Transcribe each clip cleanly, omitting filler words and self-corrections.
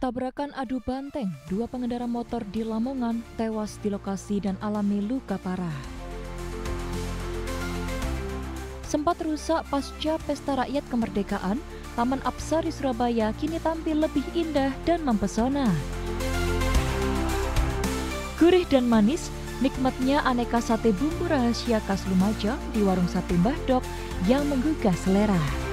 Tabrakan adu banteng, dua pengendara motor di Lamongan tewas di lokasi dan alami luka parah. Sempat rusak pasca Pesta Rakyat Kemerdekaan, Taman Apsari Surabaya kini tampil lebih indah dan mempesona. Gurih dan manis, nikmatnya aneka sate bumbu rahasia khas Lumajang di warung sate Mbah Dok yang menggugah selera.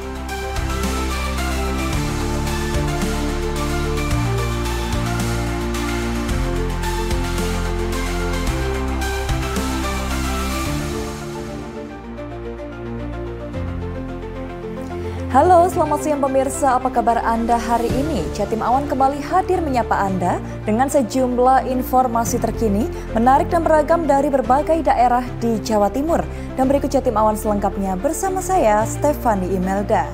Halo, selamat siang pemirsa. Apa kabar Anda hari ini? Jatim Awan kembali hadir menyapa Anda dengan sejumlah informasi terkini, menarik dan beragam dari berbagai daerah di Jawa Timur. Dan berikut Jatim Awan selengkapnya bersama saya, Stefani Imelda.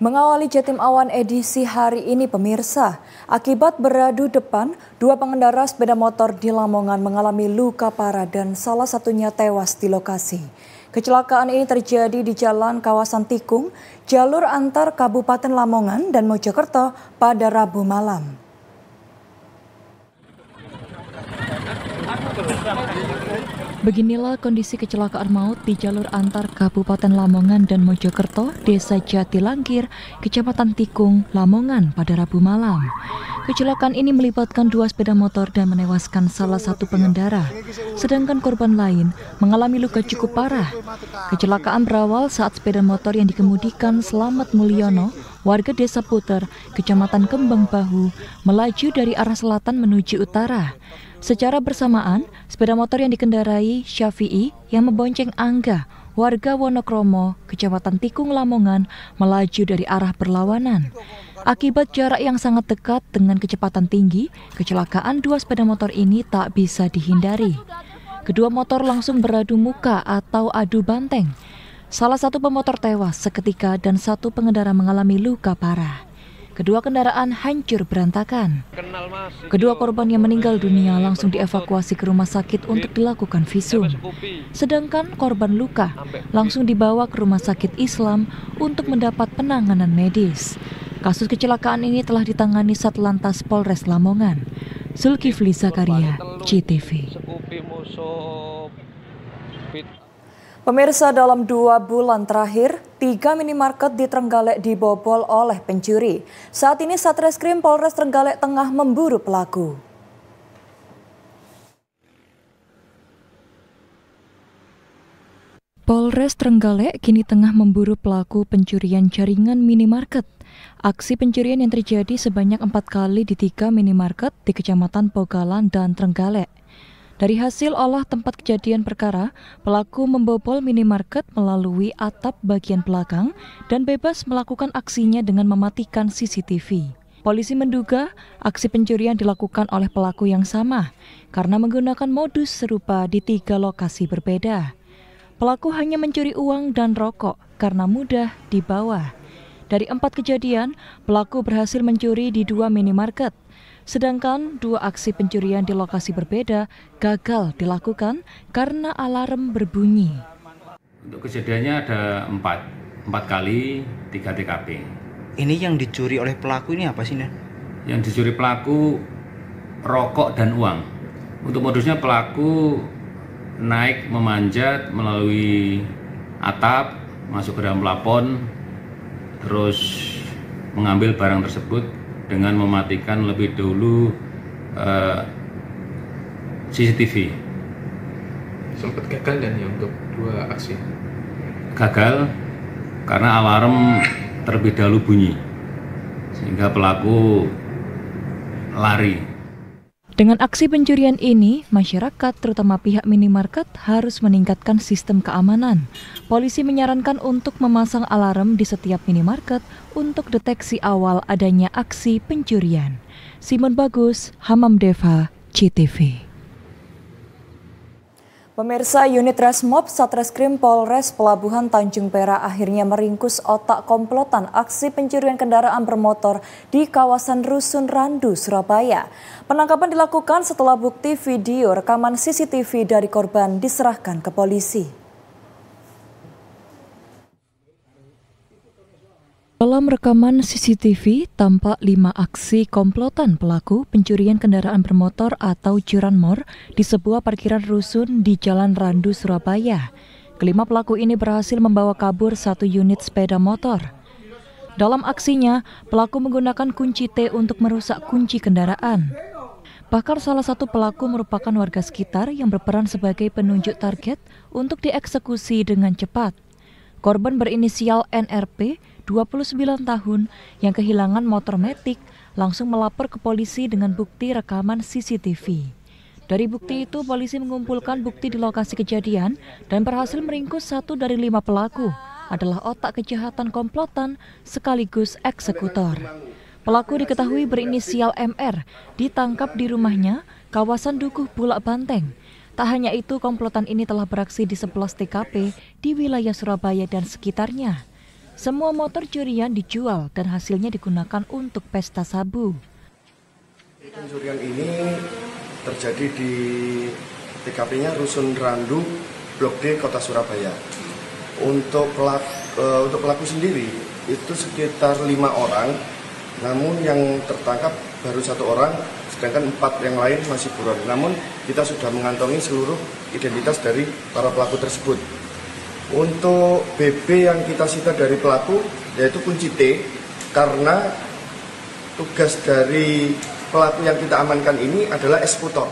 Mengawali Jatim Awan edisi hari ini pemirsa, akibat beradu depan, dua pengendara sepeda motor di Lamongan mengalami luka parah dan salah satunya tewas di lokasi. Kecelakaan ini terjadi di jalan kawasan Tikung, jalur antar Kabupaten Lamongan dan Mojokerto pada Rabu malam. Beginilah kondisi kecelakaan maut di jalur antar Kabupaten Lamongan dan Mojokerto, Desa Jatilangkir, Kecamatan Tikung, Lamongan pada Rabu malam. Kecelakaan ini melibatkan dua sepeda motor dan menewaskan salah satu pengendara, sedangkan korban lain mengalami luka cukup parah. Kecelakaan berawal saat sepeda motor yang dikemudikan Slamet Mulyono, warga Desa Puter, Kecamatan Kembang Bahu, melaju dari arah selatan menuju utara. Secara bersamaan, sepeda motor yang dikendarai Syafi'i yang membonceng Angga, warga Wonokromo, Kecamatan Tikung, Lamongan, melaju dari arah berlawanan. Akibat jarak yang sangat dekat dengan kecepatan tinggi, kecelakaan dua sepeda motor ini tak bisa dihindari. Kedua motor langsung beradu muka atau adu banteng. Salah satu pemotor tewas seketika dan satu pengendara mengalami luka parah. Kedua kendaraan hancur berantakan. Kedua korban yang meninggal dunia langsung dievakuasi ke rumah sakit untuk dilakukan visum. Sedangkan korban luka langsung dibawa ke rumah sakit Islam untuk mendapat penanganan medis. Kasus kecelakaan ini telah ditangani Satlantas Polres Lamongan. Zulkifli Zakaria, CTV. Pemirsa, dalam 2 bulan terakhir, 3 minimarket di Trenggalek dibobol oleh pencuri. Saat ini Satreskrim Polres Trenggalek tengah memburu pelaku. Polres Trenggalek kini tengah memburu pelaku pencurian jaringan minimarket. Aksi pencurian yang terjadi sebanyak 4 kali di 3 minimarket di Kecamatan Pogalan dan Trenggalek. Dari hasil olah tempat kejadian perkara, pelaku membobol minimarket melalui atap bagian belakang dan bebas melakukan aksinya dengan mematikan CCTV. Polisi menduga aksi pencurian dilakukan oleh pelaku yang sama karena menggunakan modus serupa di 3 lokasi berbeda. Pelaku hanya mencuri uang dan rokok karena mudah dibawa. Dari 4 kejadian, pelaku berhasil mencuri di 2 minimarket. Sedangkan 2 aksi pencurian di lokasi berbeda gagal dilakukan karena alarm berbunyi. Untuk kejadiannya ada 4 kali 3 TKP. Ini yang dicuri oleh pelaku ini apa sih, Nen? Yang dicuri pelaku rokok dan uang. Untuk modusnya pelaku naik memanjat melalui atap, masuk ke dalam plafon, terus mengambil barang tersebut dengan mematikan lebih dulu CCTV. Sempat gagal dan ya untuk 2 aksi? Gagal karena alarm terlebih dahulu bunyi, sehingga pelaku lari. Dengan aksi pencurian ini, masyarakat terutama pihak minimarket harus meningkatkan sistem keamanan. Polisi menyarankan untuk memasang alarm di setiap minimarket untuk deteksi awal adanya aksi pencurian. Simon Bagus, Hamam Deva, CTV. Pemirsa, unit Resmob Satreskrim Polres Pelabuhan Tanjung Perak akhirnya meringkus otak komplotan aksi pencurian kendaraan bermotor di kawasan Rusun Randu, Surabaya. Penangkapan dilakukan setelah bukti video rekaman CCTV dari korban diserahkan ke polisi. Dalam rekaman CCTV, tampak 5 aksi komplotan pelaku pencurian kendaraan bermotor atau curanmor di sebuah parkiran rusun di Jalan Randu, Surabaya. Kelima pelaku ini berhasil membawa kabur 1 unit sepeda motor. Dalam aksinya, pelaku menggunakan kunci T untuk merusak kunci kendaraan. Bahkan salah satu pelaku merupakan warga sekitar yang berperan sebagai penunjuk target untuk dieksekusi dengan cepat. Korban berinisial NRP, 29 tahun, yang kehilangan motor metik, langsung melapor ke polisi dengan bukti rekaman CCTV. Dari bukti itu, polisi mengumpulkan bukti di lokasi kejadian dan berhasil meringkus 1 dari 5 pelaku adalah otak kejahatan komplotan sekaligus eksekutor. Pelaku diketahui berinisial MR, ditangkap di rumahnya, kawasan Dukuh Bulak Banteng. Tak hanya itu, komplotan ini telah beraksi di 11 TKP di wilayah Surabaya dan sekitarnya. Semua motor curian dijual dan hasilnya digunakan untuk pesta sabu. Pencurian ini terjadi di TKP-nya Rusun Randu, Blok D, Kota Surabaya. Untuk pelaku sendiri itu sekitar 5 orang, namun yang tertangkap baru 1 orang, sedangkan 4 yang lain masih buron. Namun kita sudah mengantongi seluruh identitas dari para pelaku tersebut. Untuk BB yang kita sita dari pelaku yaitu kunci T, karena tugas dari pelaku yang kita amankan ini adalah eksekutor.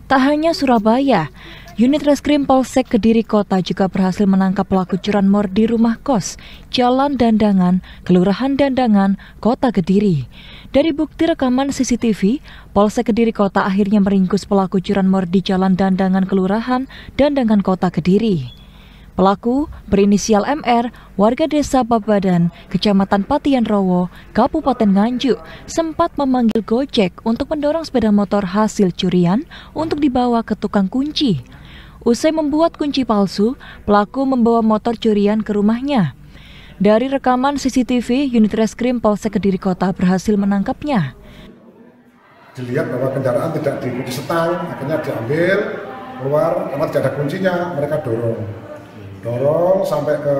Tak hanya Surabaya, unit Reskrim Polsek Kediri Kota juga berhasil menangkap pelaku curanmor di rumah kos, Jalan Dandangan, Kelurahan Dandangan, Kota Kediri. Dari bukti rekaman CCTV, Polsek Kediri Kota akhirnya meringkus pelaku curanmor di Jalan Dandangan Kelurahan Dandangan Kota Kediri. Pelaku berinisial MR, warga desa Babadan, Kecamatan Patian Rowo, Kabupaten Nganjuk, sempat memanggil Gojek untuk mendorong sepeda motor hasil curian untuk dibawa ke tukang kunci. Usai membuat kunci palsu, pelaku membawa motor curian ke rumahnya. Dari rekaman CCTV, unit Reskrim Polsek Kediri Kota berhasil menangkapnya. Dilihat bahwa kendaraan tidak dikunci setang, akhirnya diambil, keluar, karena tidak ada kuncinya, mereka dorong sampai ke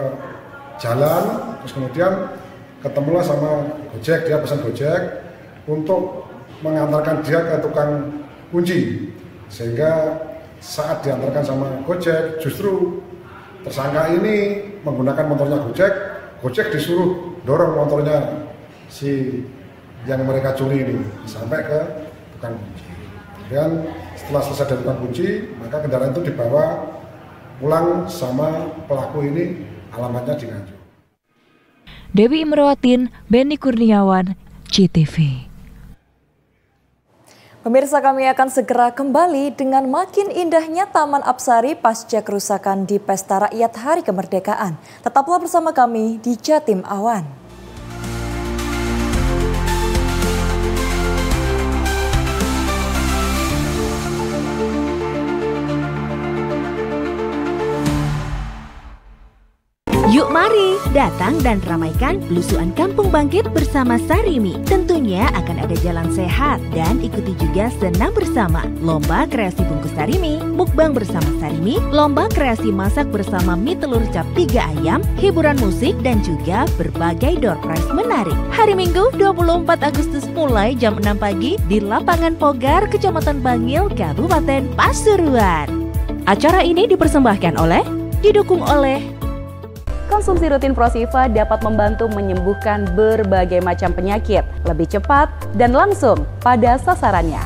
jalan, terus kemudian ketemulah sama Gojek, dia pesan Gojek untuk mengantarkan dia ke tukang kunci. Sehingga saat diantarkan sama Gojek, justru tersangka ini menggunakan motornya Gojek disuruh dorong motornya si yang mereka curi ini sampai ke tukang kunci. Dan setelah selesai dari tukang kunci, maka kendaraan itu dibawa pulang sama pelaku ini, alamatnya di Nganjuk. Dewi Imrawatin, Beni Kurniawan, CTV. Pemirsa, kami akan segera kembali dengan makin indahnya Taman Apsari pasca kerusakan di Pesta Rakyat Hari Kemerdekaan. Tetaplah bersama kami di Jatim Awan. Yuk mari datang dan ramaikan belusuan Kampung Bangkit bersama Sarimi. Tentunya akan ada jalan sehat dan ikuti juga senam bersama, lomba kreasi bungkus Sarimi, mukbang bersama Sarimi, lomba kreasi masak bersama mie telur cap 3 ayam, hiburan musik dan juga berbagai door prize menarik. Hari Minggu 24 Agustus mulai jam 6 pagi di Lapangan Pogar, Kecamatan Bangil, Kabupaten Pasuruan. Acara ini didukung oleh Konsumsi rutin Prosiva dapat membantu menyembuhkan berbagai macam penyakit lebih cepat dan langsung pada sasarannya.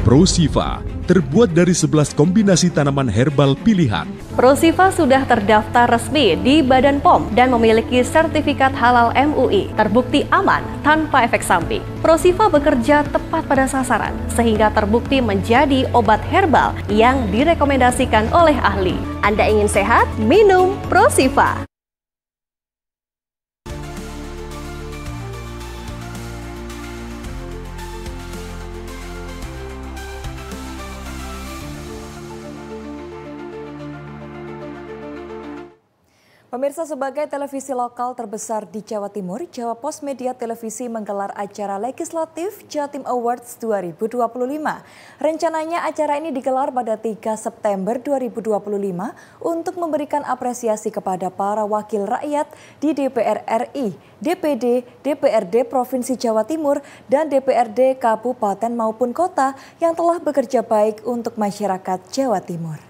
Prosiva terbuat dari 11 kombinasi tanaman herbal pilihan. Prosiva sudah terdaftar resmi di Badan POM dan memiliki sertifikat halal MUI, terbukti aman tanpa efek samping. Prosiva bekerja tepat pada sasaran sehingga terbukti menjadi obat herbal yang direkomendasikan oleh ahli. Anda ingin sehat? Minum Prosiva. Pemirsa, sebagai televisi lokal terbesar di Jawa Timur, Jawa Pos Media Televisi menggelar acara legislatif Jatim Awards 2025. Rencananya acara ini digelar pada 3 September 2025 untuk memberikan apresiasi kepada para wakil rakyat di DPR RI, DPD, DPRD Provinsi Jawa Timur, dan DPRD Kabupaten maupun Kota yang telah bekerja baik untuk masyarakat Jawa Timur.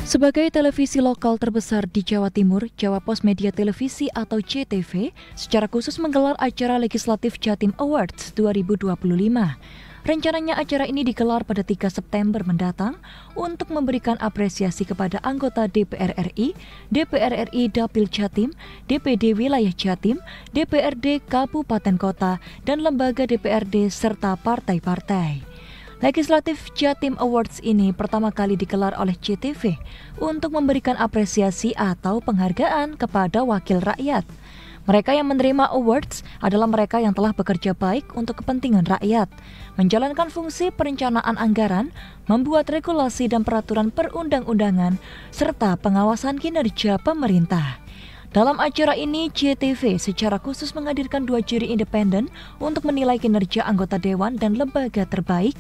Sebagai televisi lokal terbesar di Jawa Timur, Jawa Pos Media Televisi atau JTV secara khusus menggelar acara legislatif Jatim Awards 2025. Rencananya acara ini digelar pada 3 September mendatang untuk memberikan apresiasi kepada anggota DPR RI, DPR RI Dapil Jatim, DPD Wilayah Jatim, DPRD Kabupaten Kota, dan lembaga DPRD serta partai-partai. Legislatif Jatim Awards ini pertama kali digelar oleh JTV untuk memberikan apresiasi atau penghargaan kepada wakil rakyat. Mereka yang menerima awards adalah mereka yang telah bekerja baik untuk kepentingan rakyat, menjalankan fungsi perencanaan anggaran, membuat regulasi dan peraturan perundang-undangan, serta pengawasan kinerja pemerintah. Dalam acara ini, JTV secara khusus menghadirkan 2 juri independen untuk menilai kinerja anggota dewan dan lembaga terbaik,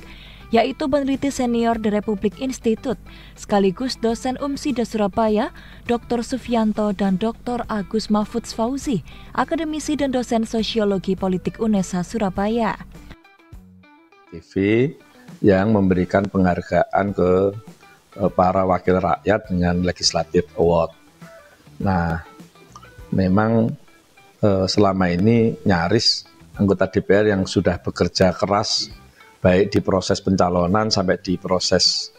yaitu peneliti senior The Republic Institute, sekaligus dosen UMSIDA Surabaya, Dr. Sufianto dan Dr. Agus Mahfudz Fauzi, akademisi dan dosen sosiologi politik UNESA Surabaya. TV yang memberikan penghargaan ke para wakil rakyat dengan Legislative Award. Nah, memang selama ini nyaris anggota DPR yang sudah bekerja keras baik di proses pencalonan sampai di proses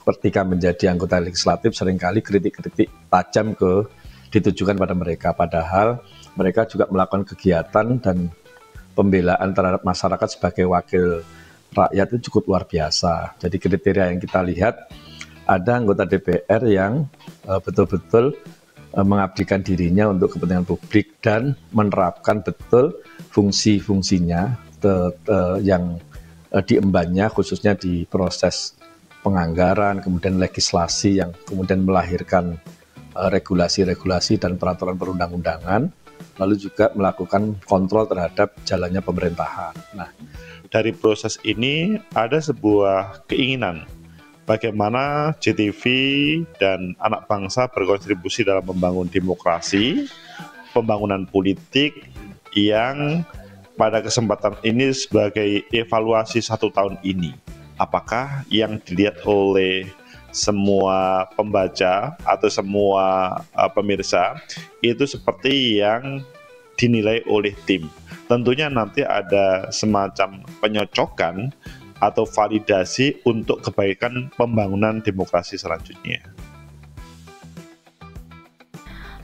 ketika menjadi anggota legislatif seringkali kritik-kritik tajam ditujukan pada mereka, padahal mereka juga melakukan kegiatan dan pembelaan terhadap masyarakat sebagai wakil rakyat itu cukup luar biasa. Jadi kriteria yang kita lihat, ada anggota DPR yang betul-betul mengabdikan dirinya untuk kepentingan publik dan menerapkan betul fungsi-fungsinya yang diembannya, khususnya di proses penganggaran, kemudian legislasi yang kemudian melahirkan regulasi-regulasi dan peraturan perundang-undangan, lalu juga melakukan kontrol terhadap jalannya pemerintahan. Nah, dari proses ini ada sebuah keinginan bagaimana JTV dan anak bangsa berkontribusi dalam membangun demokrasi, pembangunan politik yang pada kesempatan ini sebagai evaluasi 1 tahun ini. Apakah yang dilihat oleh semua pembaca atau semua pemirsa itu seperti yang dinilai oleh tim. Tentunya nanti ada semacam penyocokan atau validasi untuk kebaikan pembangunan demokrasi selanjutnya.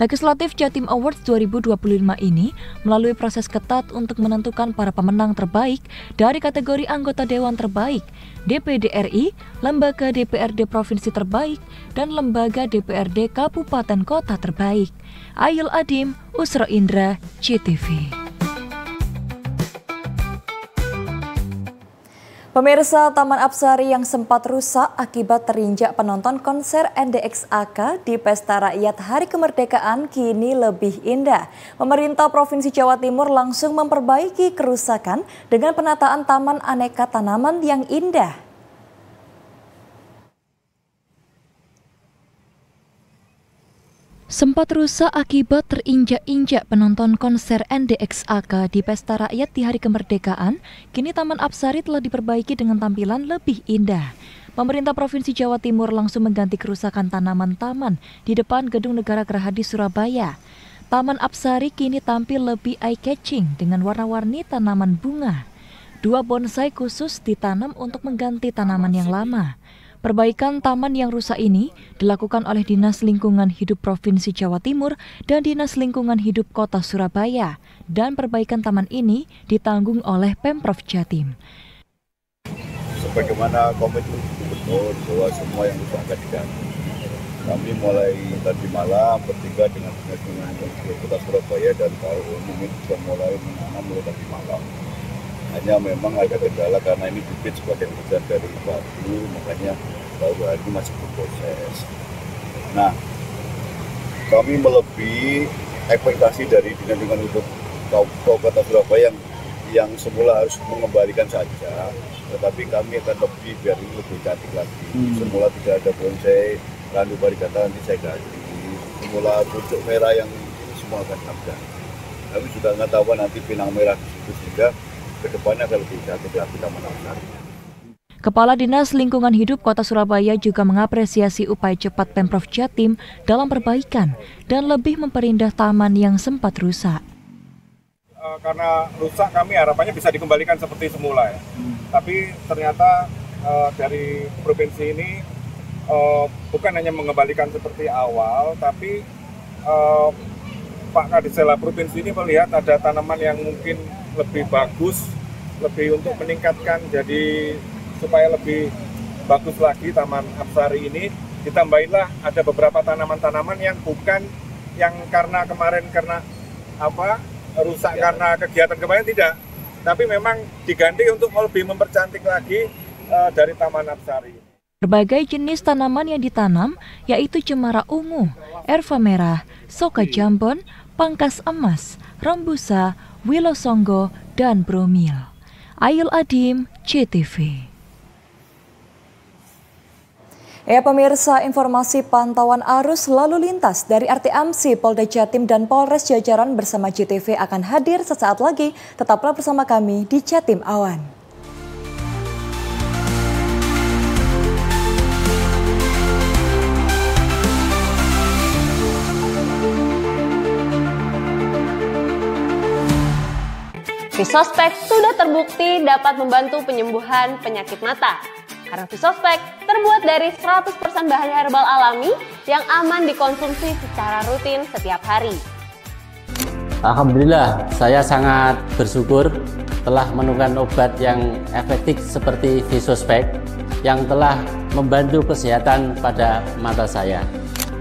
Legislatif Jatim Awards 2025 ini melalui proses ketat untuk menentukan para pemenang terbaik dari kategori anggota Dewan terbaik, DPD RI, lembaga DPRD Provinsi terbaik, dan lembaga DPRD Kabupaten Kota terbaik. Ayul Adim, Usro Indra, JTV. Pemirsa, Taman Apsari yang sempat rusak akibat terinjak penonton konser NDXAK di Pesta Rakyat Hari Kemerdekaan kini lebih indah. Pemerintah Provinsi Jawa Timur langsung memperbaiki kerusakan dengan penataan taman aneka tanaman yang indah. Sempat rusak akibat terinjak-injak penonton konser NDXAK di Pesta Rakyat di Hari Kemerdekaan, kini Taman Apsari telah diperbaiki dengan tampilan lebih indah. Pemerintah Provinsi Jawa Timur langsung mengganti kerusakan tanaman taman di depan Gedung Negara Gerahadi Surabaya. Taman Apsari kini tampil lebih eye-catching dengan warna-warni tanaman bunga. 2 bonsai khusus ditanam untuk mengganti tanaman yang lama. Perbaikan taman yang rusak ini dilakukan oleh Dinas Lingkungan Hidup Provinsi Jawa Timur dan Dinas Lingkungan Hidup Kota Surabaya, dan perbaikan taman ini ditanggung oleh Pemprov Jatim. Sebagaimana komitmen gubernur bahwa semua yang rusak akan diganti. Kami mulai tadi malam bertiga dengan Dinas Lingkungan Hidup Kota Surabaya dan Pak Umum sudah mulai menanam mulai tadi malam. Hanya memang ada kendala karena ini bibit sebagai besar dari batu, makanya baru hari ini masih berproses. Nah, kami melebihi ekspektasi dari Dinas Lingkungan Hidup Kota Surabaya yang semula harus mengembalikan saja, tetapi kami akan lebih biar ini lebih cantik lagi. Semula tidak ada bonsai, Randu Parigata nanti saya ganti. Semula pucuk merah yang semua akan ada. Kami juga nggak tahu nanti pinang merah di situ, sehingga kedepannya akan lebih cantik lagi Taman Apsari. Kepala Dinas Lingkungan Hidup Kota Surabaya juga mengapresiasi upaya cepat Pemprov Jatim dalam perbaikan dan lebih memperindah taman yang sempat rusak. Karena rusak, kami harapannya bisa dikembalikan seperti semula ya. Tapi ternyata dari provinsi ini bukan hanya mengembalikan seperti awal, tapi Pak Kadisela provinsi ini melihat ada tanaman yang mungkin lebih bagus, lebih untuk meningkatkan jadi supaya lebih bagus lagi Taman Apsari ini. Ditambahinlah ada beberapa tanaman-tanaman yang bukan yang karena kemarin rusak karena kegiatan kemarin, tidak, tapi memang diganti untuk lebih mempercantik lagi dari Taman Apsari. Berbagai jenis tanaman yang ditanam yaitu cemara ungu, erva merah, soka jambon, pangkas emas, rembusa, wilosonggo, dan bromil. Ayul Adim, JTV. Ya pemirsa, informasi pantauan arus lalu lintas dari RTMC, Polda Jatim dan Polres jajaran bersama JTV akan hadir sesaat lagi. Tetaplah bersama kami di Jatim Awan. Visospek sudah terbukti dapat membantu penyembuhan penyakit mata. Karena Visospek terbuat dari 100% bahan herbal alami yang aman dikonsumsi secara rutin setiap hari. Alhamdulillah, saya sangat bersyukur telah menemukan obat yang efektif seperti Visospek yang telah membantu kesehatan pada mata saya.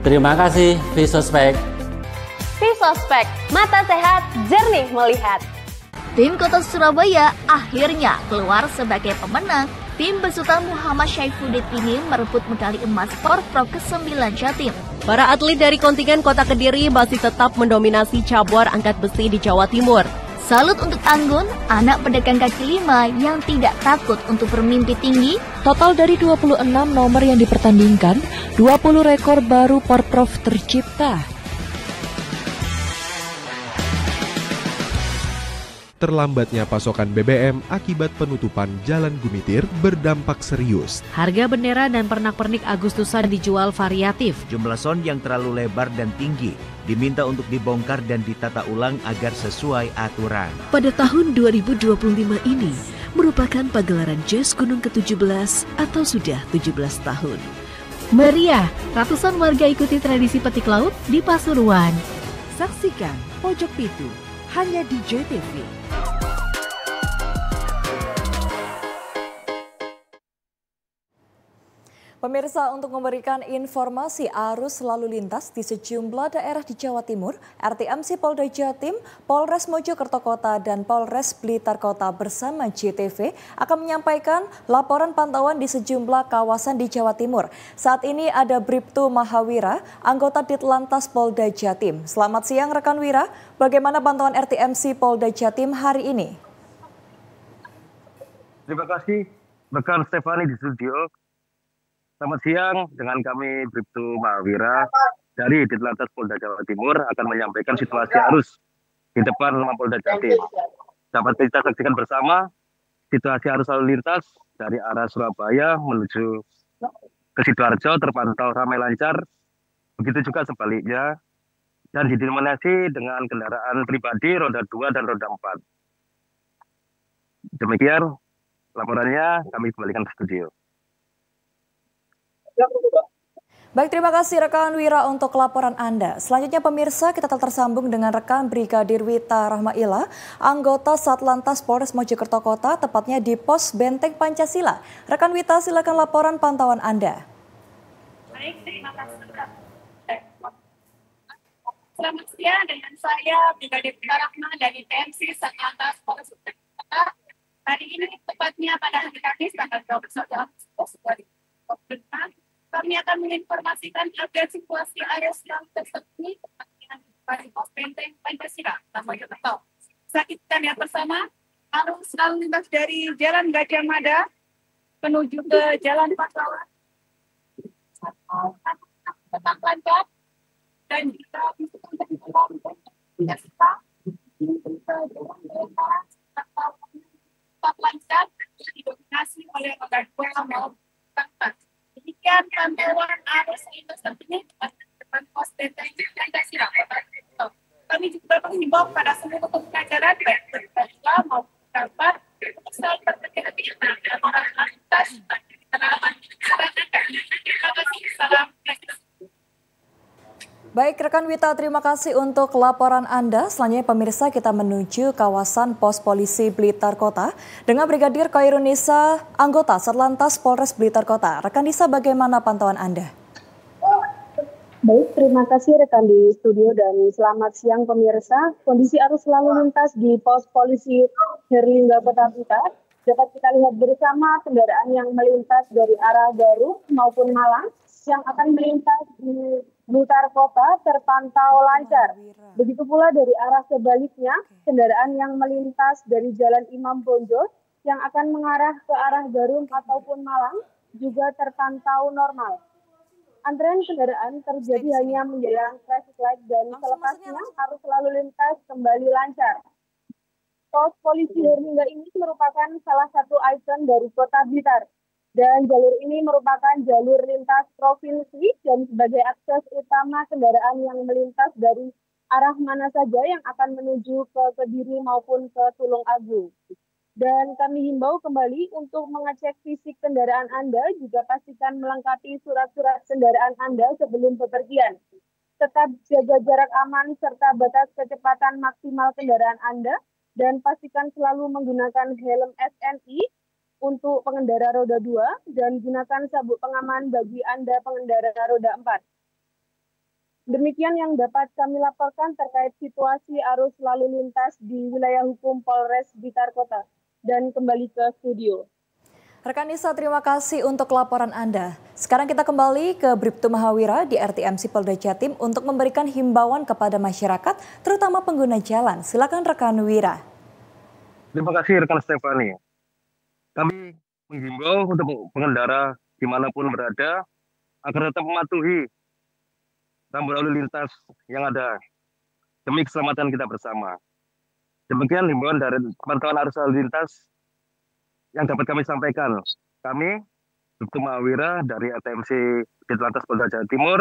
Terima kasih Visospek. Visospek, mata sehat, jernih melihat. Tim Kota Surabaya akhirnya keluar sebagai pemenang. Tim besutan Muhammad Syaifuddin ini merebut medali emas Porprov ke-9 Jatim. Para atlet dari kontingen Kota Kediri masih tetap mendominasi cabur angkat besi di Jawa Timur. Salut untuk Anggun, anak pedagang kaki lima yang tidak takut untuk bermimpi tinggi. Total dari 26 nomor yang dipertandingkan, 20 rekor baru Porprov tercipta. Terlambatnya pasokan BBM akibat penutupan Jalan Gumitir berdampak serius. Harga bendera dan pernak-pernik Agustusan dijual variatif. Jumlah sound yang terlalu lebar dan tinggi diminta untuk dibongkar dan ditata ulang agar sesuai aturan. Pada tahun 2025 ini merupakan pagelaran jazz Gunung ke-17 atau sudah 17 tahun. Meriah, ratusan warga ikuti tradisi petik laut di Pasuruan. Saksikan Pojok Pitu hanya di JTV. Pemirsa, untuk memberikan informasi arus lalu lintas di sejumlah daerah di Jawa Timur, RTMC Polda Jatim, Polres Mojokerto Kota, dan Polres Blitar Kota bersama JTV akan menyampaikan laporan pantauan di sejumlah kawasan di Jawa Timur. Saat ini ada Bribtu Mahawira, anggota Ditlantas Polda Jatim. Selamat siang rekan Wira, bagaimana pantauan RTMC Polda Jatim hari ini? Terima kasih rekan Stefani di studio. Selamat siang, dengan kami Bribtu Mahawira dari Ditlantas Polda Jawa Timur akan menyampaikan situasi arus di depan Mapolda Jatim. Dapat kita saksikan bersama situasi arus lalu lintas dari arah Surabaya menuju ke Sidoarjo terpantau ramai lancar, begitu juga sebaliknya, dan didominasi dengan kendaraan pribadi roda 2 dan roda 4. Demikian laporannya, kami kembalikan ke studio. Baik, terima kasih rekan Wira untuk laporan Anda. Selanjutnya pemirsa, kita tersambung dengan rekan Brigadir Wita Rahmaila, anggota Satlantas Polres Mojokerto Kota, tepatnya di Pos Benteng Pancasila. Rekan Wita, silakan laporan pantauan Anda. Baik, terima kasih. Selamat siang, dengan saya Brigadir Wita Rahma dari TMC Satlantas Polres Mojokerto Kota. Hari ini tepatnya pada hari Kamis tanggal 21 Agustus 2025. benar, kami akan menginformasikan update situasi arus lalu lintas terkini dari pos Benteng Pancasila, Mojokerto. Kita lihat bersama arus lalu lintas dari Jalan Gajah Mada menuju ke Jalan Pahlawan. Tetap lancar dan kita bisa tetap lancar didominasi oleh roda 2 maupun tempat. Demikian pantauan arus lintas terkini depan pos Benteng Pancasila. Kami juga menghimbau pada seluruh pengajaran baik berkeluarga maupun tempat untuk selalu berhati-hati dan orang lintas dan kendaraan. Terima kasih. Salam. Baik, rekan Wita, terima kasih untuk laporan Anda. Selanjutnya pemirsa, kita menuju kawasan pos polisi Blitar Kota dengan Brigadir Khairunisa, anggota Satlantas Polres Blitar Kota. Rekan Nisa, bagaimana pantauan Anda? Baik, terima kasih rekan di studio dan selamat siang pemirsa. Kondisi arus lalu lintas di pos polisi Herlingga Kota Blitar dapat kita lihat bersama kendaraan yang melintas dari arah Garut maupun Malang yang akan melintas di Blitar Kota terpantau lancar. Begitu pula dari arah sebaliknya, kendaraan yang melintas dari Jalan Imam Bonjol yang akan mengarah ke arah Garut ataupun Malang juga terpantau normal. Antrean kendaraan terjadi hanya menjelang traffic light dan selepasnya arus lalu lintas kembali lancar. Pos polisi Herlingga ini merupakan salah satu ikon dari Kota Blitar. Dan jalur ini merupakan jalur lintas provinsi dan sebagai akses utama kendaraan yang melintas dari arah mana saja yang akan menuju ke Kediri maupun ke Tulung Agung. Dan kami himbau kembali untuk mengecek fisik kendaraan Anda, juga pastikan melengkapi surat-surat kendaraan Anda sebelum bepergian. Tetap jaga jarak aman serta batas kecepatan maksimal kendaraan Anda, dan pastikan selalu menggunakan helm SNI untuk pengendara roda 2 dan gunakan sabuk pengaman bagi Anda pengendara roda 4. Demikian yang dapat kami laporkan terkait situasi arus lalu lintas di wilayah hukum Polres Blitar Kota. Dan kembali ke studio. Rekan Nisa, terima kasih untuk laporan Anda. Sekarang kita kembali ke Bribtu Mahawira di RTMC Polda Jatim untuk memberikan himbauan kepada masyarakat, terutama pengguna jalan. Silakan rekan Wira. Terima kasih rekan Stefani. Kami menghimbau untuk pengendara dimanapun berada agar tetap mematuhi rambu lalu lintas yang ada demi keselamatan kita bersama. Demikian himbauan dari pantauan arus lalu lintas yang dapat kami sampaikan. Kami, Bribtu Mahawira dari RTMC Ditlantas Polda Jawa Timur.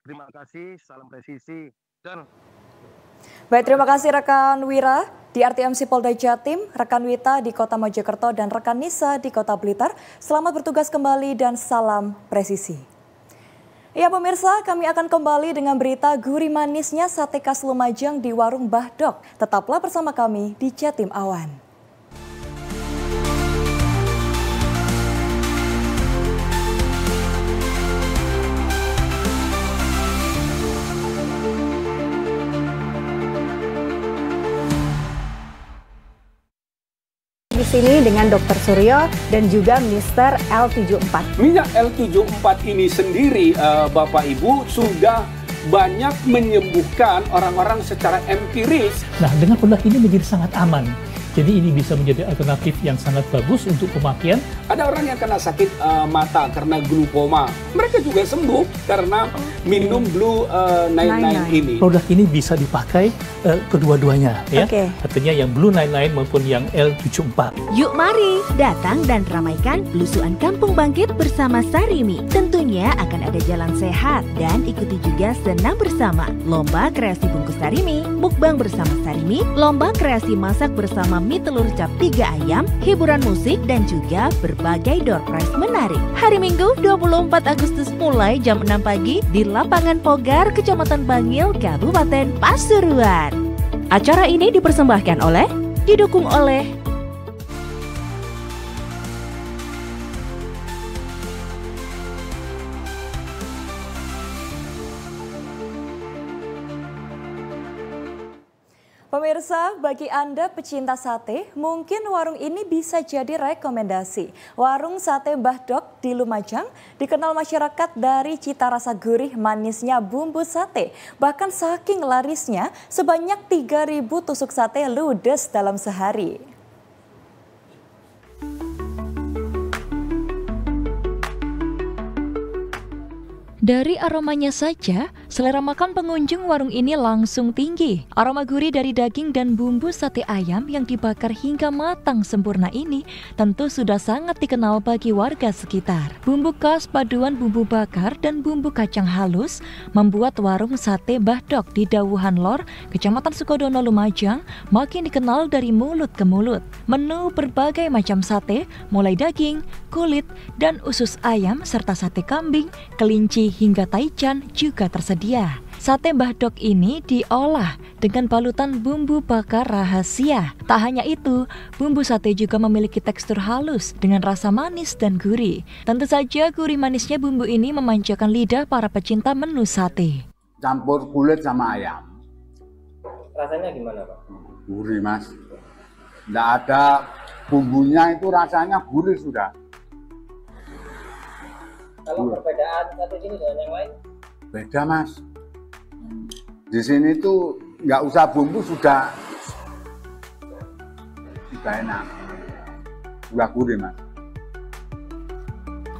Terima kasih, salam presisi dan. Baik, terima kasih rekan Wira di RTMC Polda Jatim, rekan Wita di Kota Mojokerto, dan rekan Nisa di Kota Blitar. Selamat bertugas kembali dan salam presisi. Ya pemirsa, kami akan kembali dengan berita gurih manisnya sate khas Lumajang di Warung Bahdok. Tetaplah bersama kami di Jatim Awan. Di sini dengan Dr. Suryo dan juga Mr. L74. Minyak L74 ini sendiri, Bapak Ibu, sudah banyak menyembuhkan orang-orang secara empiris. Nah, dengan produk ini menjadi sangat aman. Jadi ini bisa menjadi alternatif yang sangat bagus untuk pemakaian. Ada orang yang kena sakit mata karena glukoma. Mereka juga sembuh karena minum Blue 99 ini. Produk ini bisa dipakai kedua-duanya, ya. Artinya yang Blue 99 maupun yang L74. Yuk mari datang dan ramaikan belusuan Kampung Bangkit bersama Sarimi. Tentunya akan ada jalan sehat dan ikuti juga senam bersama. Lomba kreasi bungkus Sarimi, mukbang bersama Sarimi, lomba kreasi masak bersama mie telur cap 3 ayam, hiburan musik, dan juga berbagai door prize menarik. Hari Minggu 24 Agustus mulai jam 6 pagi di Lapangan Pogar, Kecamatan Bangil, Kabupaten Pasuruan. Acara ini didukung oleh Pemirsa, bagi Anda pecinta sate, mungkin warung ini bisa jadi rekomendasi. Warung Sate Mbah Dok di Lumajang dikenal masyarakat dari cita rasa gurih manisnya bumbu sate. Bahkan saking larisnya, sebanyak 3.000 tusuk sate ludes dalam sehari. Dari aromanya saja, selera makan pengunjung warung ini langsung tinggi. Aroma gurih dari daging dan bumbu sate ayam yang dibakar hingga matang sempurna ini tentu sudah sangat dikenal bagi warga sekitar. Bumbu khas paduan bumbu bakar dan bumbu kacang halus membuat warung Sate Mbah Dok di Dawuhan Lor, Kecamatan Sukodono, Lumajang makin dikenal dari mulut ke mulut. Menu berbagai macam sate, mulai daging, kulit, dan usus ayam serta sate kambing, kelinci, hingga taichan juga tersedia. Sate Mbah Dok ini diolah dengan balutan bumbu bakar rahasia. Tak hanya itu, bumbu sate juga memiliki tekstur halus dengan rasa manis dan gurih. Tentu saja gurih manisnya bumbu ini memanjakan lidah para pecinta menu sate. Campur kulit sama ayam. Rasanya gimana, Pak? Gurih, Mas. Nggak ada bumbunya, itu rasanya gurih sudah. Kalau perbedaan sate ini dengan yang lain? Beda, Mas. Di sini tuh nggak usah bumbu sudah enak. Udah gurih, Mas.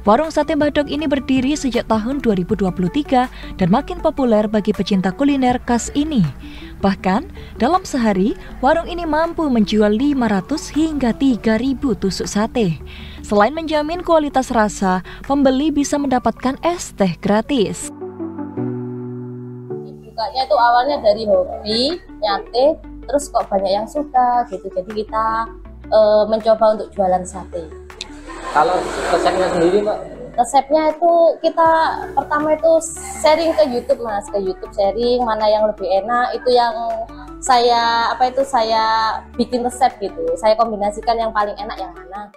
Warung Sate Mbah Dok ini berdiri sejak tahun 2023 dan makin populer bagi pecinta kuliner khas ini. Bahkan, dalam sehari, warung ini mampu menjual 500 hingga 3.000 tusuk sate. Selain menjamin kualitas rasa, pembeli bisa mendapatkan es teh gratis. Bukanya itu awalnya dari hobi, nyate, terus kok banyak yang suka gitu. Jadi kita mencoba untuk jualan sate. Kalau resepnya sendiri, Mbak? Resepnya itu kita pertama itu sharing ke YouTube, Mas, ke YouTube sharing mana yang lebih enak, itu yang saya bikin resep gitu. Saya kombinasikan yang paling enak yang mana.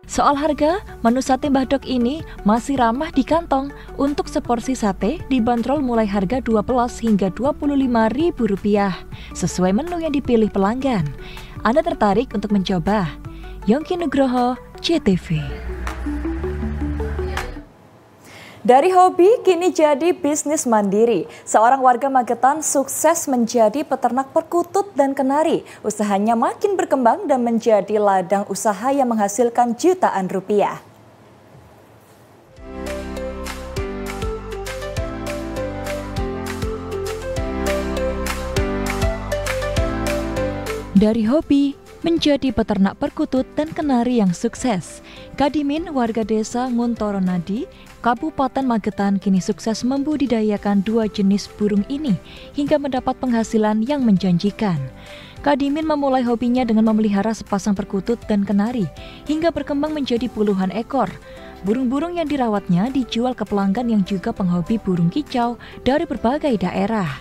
Soal harga, menu Sate Mbah Dok ini masih ramah di kantong. Untuk seporsi sate dibanderol mulai harga 12 hingga Rp25.000 sesuai menu yang dipilih pelanggan. Anda tertarik untuk mencoba? Yongki Nugroho, JTV. Dari hobi kini jadi bisnis mandiri. Seorang warga Magetan sukses menjadi peternak perkutut dan kenari. Usahanya makin berkembang dan menjadi ladang usaha yang menghasilkan jutaan rupiah. Dari hobi menjadi peternak perkutut dan kenari yang sukses, Kadimin, warga desa Nguntoronadi, Kabupaten Magetan kini sukses membudidayakan 2 jenis burung ini hingga mendapat penghasilan yang menjanjikan. Kadimin memulai hobinya dengan memelihara sepasang perkutut dan kenari hingga berkembang menjadi puluhan ekor. Burung-burung yang dirawatnya dijual ke pelanggan yang juga penghobi burung kicau dari berbagai daerah.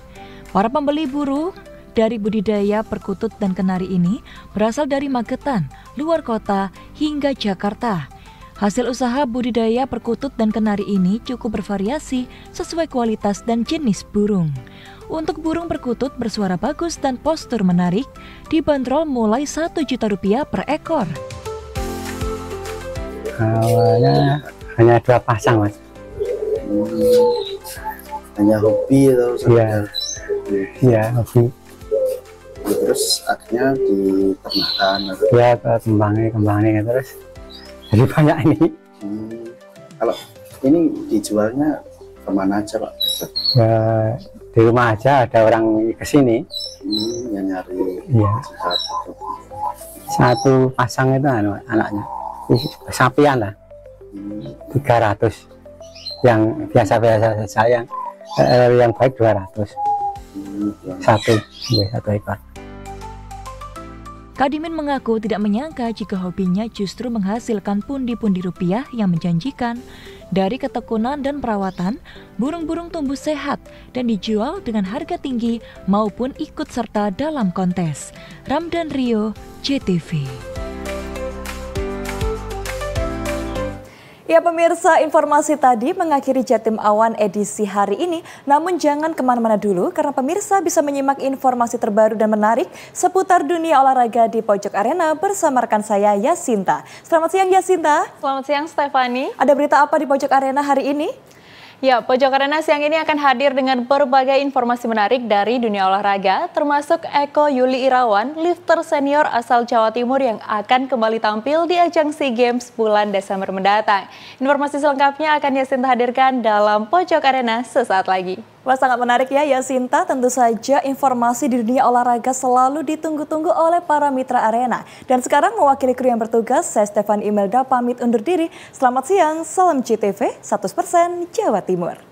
Para pembeli burung dari budidaya perkutut dan kenari ini berasal dari Magetan, luar kota, hingga Jakarta. Hasil usaha budidaya perkutut dan kenari ini cukup bervariasi sesuai kualitas dan jenis burung. Untuk burung perkutut bersuara bagus dan postur menarik, dibanderol mulai Rp1.000.000 per ekor. Awalnya hanya 2 pasang, Mas. Hanya hobi atau sekedar? Iya, hobi. Terus akhirnya diternakan? Ya, kembangnya terus. Jadi banyak ini. Kalau ini dijualnya kemana aja, Pak? Ya, di rumah aja, ada orang kesini. Yang nyari. Iya. Satu pasang itu anaknya. Sapian lah. 300. Yang biasa-biasa saja, yang baik 200. Satu ekor. Kadimin mengaku tidak menyangka jika hobinya justru menghasilkan pundi-pundi rupiah yang menjanjikan. Dari ketekunan dan perawatan, burung-burung tumbuh sehat dan dijual dengan harga tinggi maupun ikut serta dalam kontes. Ramdan Rio, JTV. Ya pemirsa, informasi tadi mengakhiri Jatim Awan edisi hari ini. Namun jangan kemana-mana dulu karena pemirsa bisa menyimak informasi terbaru dan menarik seputar dunia olahraga di Pojok Arena bersama rekan saya Yasinta. Selamat siang Yasinta. Selamat siang Stefani. Ada berita apa di Pojok Arena hari ini? Ya, Pojok Arena siang ini akan hadir dengan berbagai informasi menarik dari dunia olahraga, termasuk Eko Yuli Irawan, lifter senior asal Jawa Timur yang akan kembali tampil di ajang SEA Games bulan Desember mendatang. Informasi selengkapnya akan Yasinta hadirkan dalam Pojok Arena sesaat lagi. Wah, sangat menarik ya Yasinta. Tentu saja informasi di dunia olahraga selalu ditunggu-tunggu oleh para mitra Arena. Dan sekarang mewakili kru yang bertugas, saya Stefani Imelda pamit undur diri. Selamat siang, salam CTV 100% Jawa Timur.